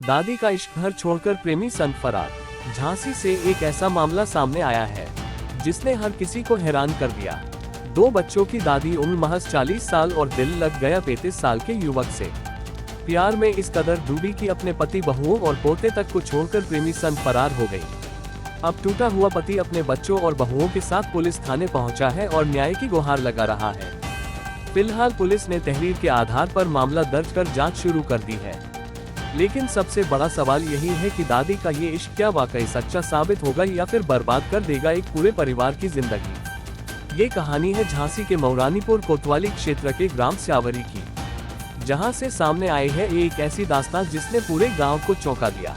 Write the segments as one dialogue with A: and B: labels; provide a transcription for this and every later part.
A: दादी का इश्क घर छोड़कर प्रेमी संग फरार। झांसी से एक ऐसा मामला सामने आया है जिसने हर किसी को हैरान कर दिया। 2 बच्चों की दादी उम्र महज 40 साल और दिल लग गया 35 साल के युवक से। प्यार में इस कदर डूबी कि अपने पति, बहुओं और पोते तक को छोड़कर प्रेमी संग फरार हो गई। अब टूटा हुआ पति अपने बच्चों और बहुओं के साथ पुलिस थाने पहुंचा है और न्याय की गुहार लगा रहा है। फिलहाल पुलिस ने तहरीर के आधार पर मामला दर्ज कर जांच शुरू कर दी है। लेकिन सबसे बड़ा सवाल यही है कि दादी का ये इश्क क्या वाकई सच्चा साबित होगा या फिर बर्बाद कर देगा एक पूरे परिवार की जिंदगी। ये कहानी है झांसी के मौरानीपुर कोतवाली क्षेत्र के ग्राम स्यावरी की, जहां से सामने आई है एक ऐसी दास्तान जिसने पूरे गांव को चौंका दिया।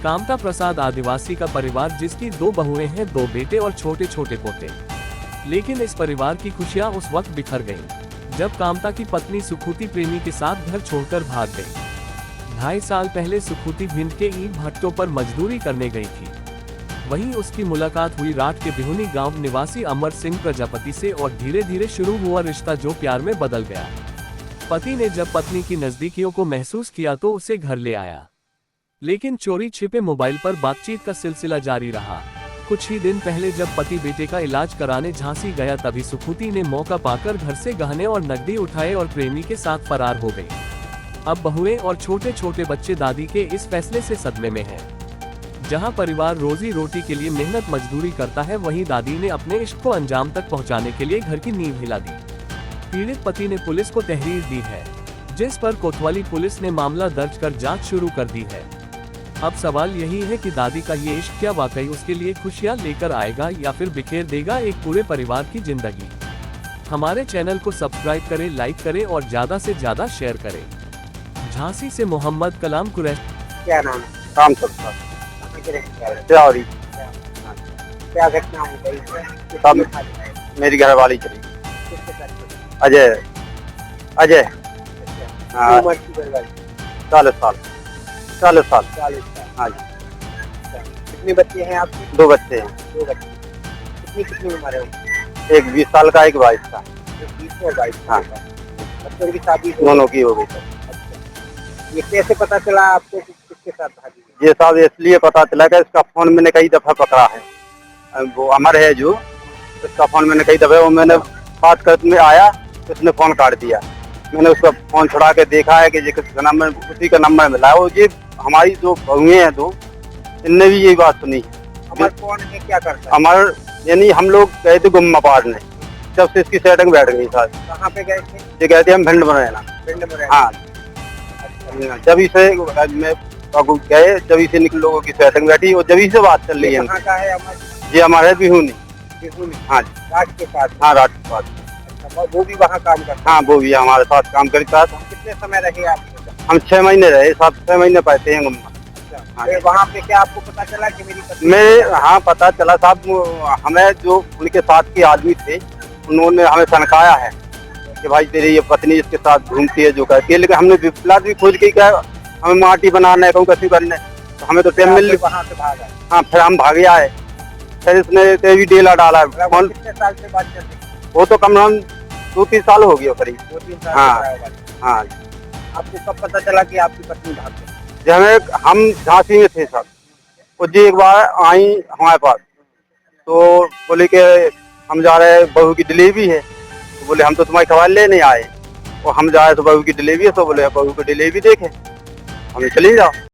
A: कामता प्रसाद आदिवासी का परिवार, जिसकी 2 बहुएं हैं, 2 बेटे और छोटे छोटे पोते। लेकिन इस परिवार की खुशियां उस वक्त बिखर गईं, जब कामता की पत्नी सुखुती प्रेमी के साथ घर छोड़कर भाग गई। 2.5 साल पहले सुखुती भिंड के ईंट भट्टों पर मजदूरी करने गई थी। वहीं उसकी मुलाकात हुई राट के बिहुनी गांव निवासी अमर सिंह प्रजापति से और धीरे धीरे शुरू हुआ रिश्ता जो प्यार में बदल गया। पति ने जब पत्नी की नजदीकियों को महसूस किया तो उसे घर ले आया, लेकिन चोरी छिपे मोबाइल पर बातचीत का सिलसिला जारी रहा। कुछ ही दिन पहले जब पति बेटे का इलाज कराने झांसी गया, तभी सुखुती ने मौका पाकर घर से गहने और नकदी उठाए और प्रेमी के साथ फरार हो गई। अब बहुएं और छोटे छोटे बच्चे दादी के इस फैसले से सदमे में हैं। जहां परिवार रोजी रोटी के लिए मेहनत मजदूरी करता है, वहीं दादी ने अपने इश्क को अंजाम तक पहुंचाने के लिए घर की नींव हिला दी। पीड़ित पति ने पुलिस को तहरीर दी है, जिस पर कोतवाली पुलिस ने मामला दर्ज कर जांच शुरू कर दी है। अब सवाल यही है कि दादी का ये इश्क क्या वाकई उसके लिए खुशियां लेकर आएगा या फिर बिखेर देगा एक पूरे परिवार की जिंदगी। हमारे चैनल को सब्सक्राइब करें, लाइक करें और ज्यादा से ज्यादा शेयर करें। झांसी से मोहम्मद कलाम कुरैश।
B: क्या नाम है?
C: काम करता
B: क्या घटना हो गई?
C: सब मेरी घरवाली चली
B: किसके साथ चली?
C: अजय अजय
B: कितनी उम्र की घरवाली?
C: 40 साल 40 साल
B: 40 साल।
C: हाँ जी।
B: अच्छा। कितने बच्चे हैं आपके?
C: 2 बच्चे हैं,
B: 2 बच्चे। कितनी उम्र है उनकी?
C: एक 20 साल का, एक 22 का।
B: 20 और 22
C: हाँ।
B: साल का। बच्चों की शादी
C: दोनों की हो गई सर।
B: ये कैसे पता चला आपको कि किसके साथ भागी?
C: ये सब इसलिए पता चला कि इसका फोन मैंने कई दफा पकड़ा है। वो अमर है जो, इसका फोन मैंने कई दफा, वो मैंने बात करते में आया तो उसने फोन काट दिया। मैंने उसका फोन छुड़ा के देखा है कि ये किसका नंबर, उसी का नंबर मिला है। वो ये हमारी जो बहुएं हैं 2, इनने भी यही बात सुनी।
B: अमर कौन है, क्या करता है?
C: अमर यानी हम लोग गए थे गुम्मा पाड़ने, जब से इसकी सेटिंग बैठ गई सर।
B: कहाँ पे गए थे?
C: ये कहते हम भिंड बनाना।
B: पिंड में
C: हाँ, जब से मैं गए, जब से निकल लोगों की सेटिंग बैठी और जब से बात चल रही है।
B: कहाँ का है अमर?
C: ये हमारे बिहुनी।
B: बिहुनी?
C: हाँ,
B: रात के पास?
C: हाँ, रात के पास।
B: अच्छा, वो भी वहाँ काम करता?
C: हाँ, वो भी हमारे साथ काम करता था।
B: कितने समय रहे आप?
C: हम 6 महीने रहे, 7-6 महीने पाते हैं गुम्मा। हाँ।
B: फिर वहाँ पे क्या आपको पता चला कि मेरी पत्नी?
C: मैं हाँ पता चला साहब, हमें जो उनके साथ के आदमी थे उन्होंने हमें सनकाया है कि भाई तेरी ये पत्नी इसके साथ घूमती है जो कहती है। लेकिन हमने विपलाद भी खोज के क्या, हमें माटी बनाना है, कहूँ कैसी करना है, तो हमें तो टाइम मिल।
B: वहाँ से भागा?
C: हाँ, फिर हम भागे आए, फिर इसने तेरी डेला डाला है फोन।
B: कितने साल से बात चल रही?
C: वो तो कम से कम 2-3 साल हो गया करीब।
B: 2-3 साल।
C: हाँ। हाँ,
B: आपको कब पता चला कि आपकी पत्नी भाग गई?
C: जब हम झांसी में थे सर, वो जी एक बार आई हमारे पास, तो बोले कि हम जा रहे हैं, बहू की डिलीवरी है। तो बोले हम तो तुम्हारी खबर लेने आए, और हम जा रहे तो बहू की डिलीवरी है, तो बोले बहू की डिलीवरी देखे, हमें चले जाओ।